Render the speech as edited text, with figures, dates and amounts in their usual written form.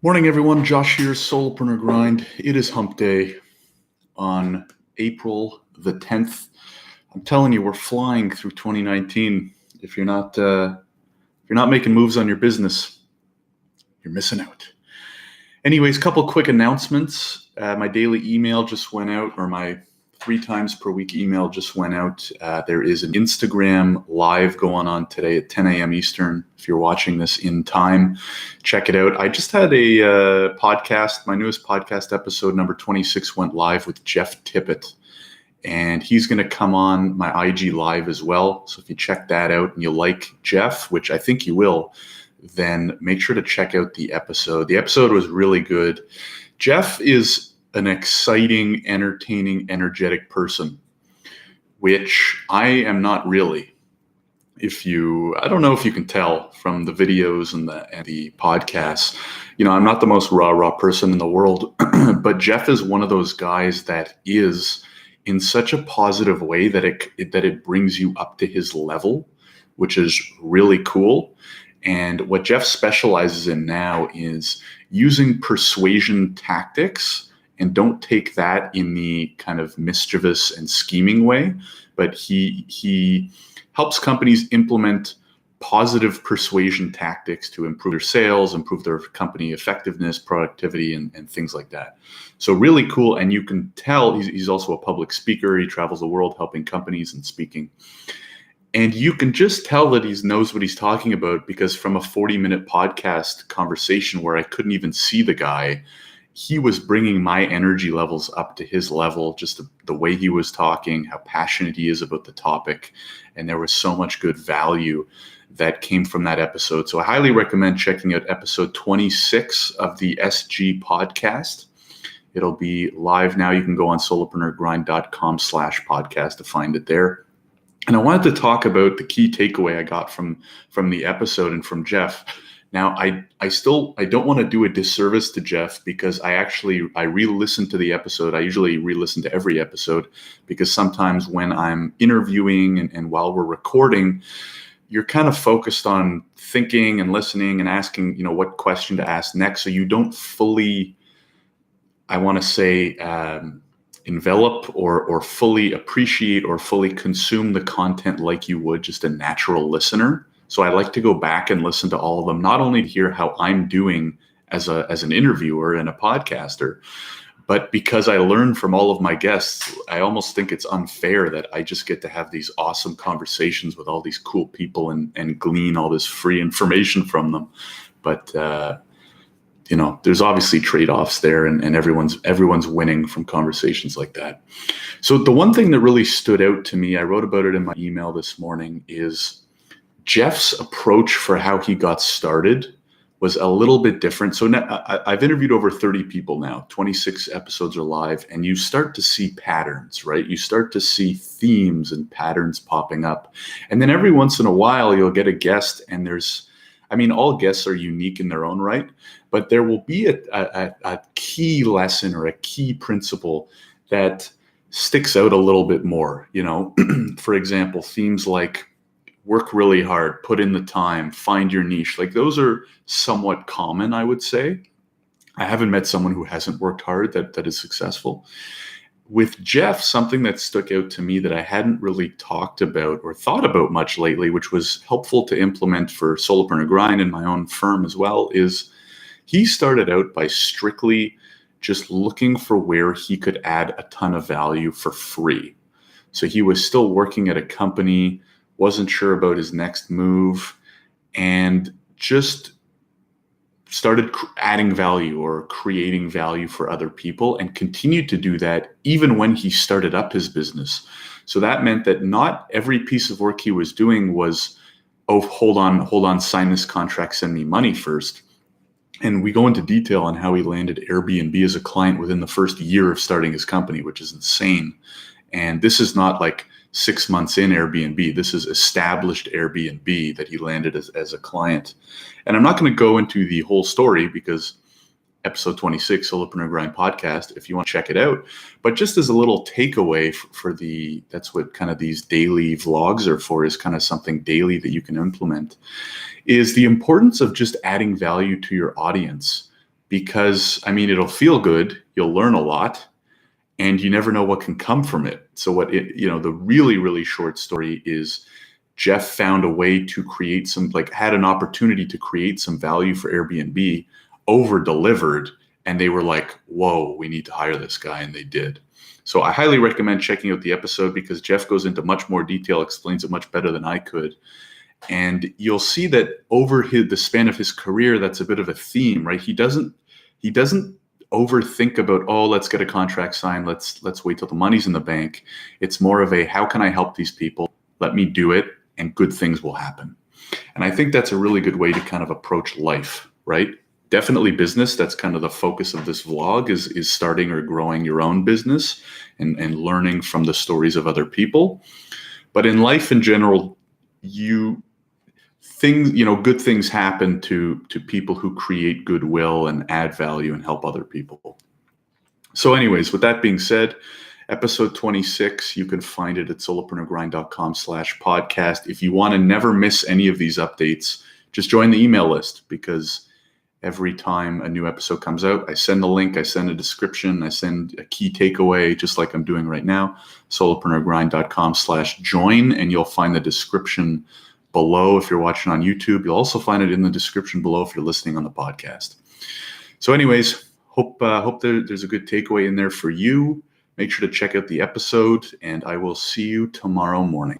Morning, everyone. Josh here, Solopreneur Grind. It is hump day on April the 10th. I'm telling you, we're flying through 2019. If you're not making moves on your business, you're missing out. Anyways, couple quick announcements. My daily email just went out, or my 3 times per week email just went out. There is an Instagram live going on today at 10 a.m. Eastern. If you're watching this in time, check it out. I just had a podcast. My newest podcast episode, number 26, went live with Jeff Tippett. And he's going to come on my IG live as well. So if you check that out and you like Jeff, which I think you will, then make sure to check out the episode. The episode was really good. Jeff is an exciting, entertaining, energetic person, which I am not really. I don't know if you can tell from the videos and the podcasts, I'm not the most rah-rah person in the world, but Jeff is one of those guys that is in such a positive way that it brings you up to his level, which is really cool. And what Jeff specializes in now is using persuasion tactics. And don't take that in the kind of mischievous and scheming way, but he helps companies implement positive persuasion tactics to improve their sales, improve their company effectiveness, productivity, and things like that. So really cool. And you can tell he's also a public speaker. He travels the world helping companies and speaking. And you can just tell that he knows what he's talking about, because from a 40-minute podcast conversation where I couldn't even see the guy, he was bringing my energy levels up to his level, just the way he was talking, how passionate he is about the topic. And there was so much good value that came from that episode. So I highly recommend checking out episode 26 of the SG podcast. It'll be live now. You can go on solopreneurgrind.com/podcast to find it there. And I wanted to talk about the key takeaway I got from the episode and from Jeff. Now, I don't want to do a disservice to Jeff, because I re-listened to the episode. I usually re-listen to every episode, because sometimes when I'm interviewing and while we're recording, you're kind of focused on thinking and listening and asking, what question to ask next. So you don't fully, I want to say, envelop or fully appreciate or fully consume the content like you would just a natural listener. So I like to go back and listen to all of them, not only to hear how I'm doing as an interviewer and a podcaster, but because I learn from all of my guests. I almost think it's unfair that I just get to have these awesome conversations with all these cool people and glean all this free information from them. But there's obviously trade-offs there, and everyone's winning from conversations like that. So the one thing that really stood out to me, I wrote about it in my email this morning, is Jeff's approach for how he got started was a little bit different. So now, I've interviewed over 30 people now, 26 episodes are live, and you start to see patterns, right? You start to see themes and patterns popping up. And then every once in a while, you'll get a guest, and all guests are unique in their own right, but there will be a key lesson or a key principle that sticks out a little bit more. For example, themes like work really hard, put in the time, find your niche. Like, those are somewhat common, I would say. I haven't met someone who hasn't worked hard that is successful. With Jeff, something that stuck out to me that I hadn't really talked about or thought about much lately, which was helpful to implement for Solopreneur Grind and my own firm as well, is he started out by strictly just looking for where he could add a ton of value for free. So he was still working at a company, wasn't sure about his next move, and just started adding value or creating value for other people, and continued to do that even when he started up his business. So that meant that not every piece of work he was doing was, oh, hold on, sign this contract, send me money first. And we go into detail on how he landed Airbnb as a client within the first year of starting his company, which is insane. And this is not like 6 months in Airbnb. This is established Airbnb that he landed as a client. And I'm not going to go into the whole story, because episode 26, Solopreneur Grind podcast, if you want to check it out. But just as a little takeaway that's what kind of these daily vlogs are for, is kind of something daily that you can implement, is the importance of just adding value to your audience. because, I mean, it'll feel good. You'll learn a lot, and you never know what can come from it. So the really, really short story is Jeff found a way to create had an opportunity to create some value for Airbnb, over delivered, and they were like, whoa, we need to hire this guy, and they did. So I highly recommend checking out the episode, because Jeff goes into much more detail, explains it much better than I could. And you'll see that over the span of his career, that's a bit of a theme, right? He doesn't overthink about, oh, let's get a contract signed, let's wait till the money's in the bank. It's more of a, how can I help these people? Let me do it, and good things will happen. And I think that's a really good way to kind of approach life, right? Definitely business. That's kind of the focus of this vlog, is starting or growing your own business and learning from the stories of other people. But in life in general, good things happen to people who create goodwill and add value and help other people. So anyways, with that being said, episode 26, you can find it at solopreneurgrind.com/podcast. If you want to never miss any of these updates, just join the email list, because every time a new episode comes out, I send a link, I send a description, I send a key takeaway, just like I'm doing right now, solopreneurgrind.com/join, and you'll find the description below if you're watching on YouTube. You'll also find it in the description below if you're listening on the podcast. So anyways, hope there's a good takeaway in there for you. Make sure to check out the episode, and I will see you tomorrow morning.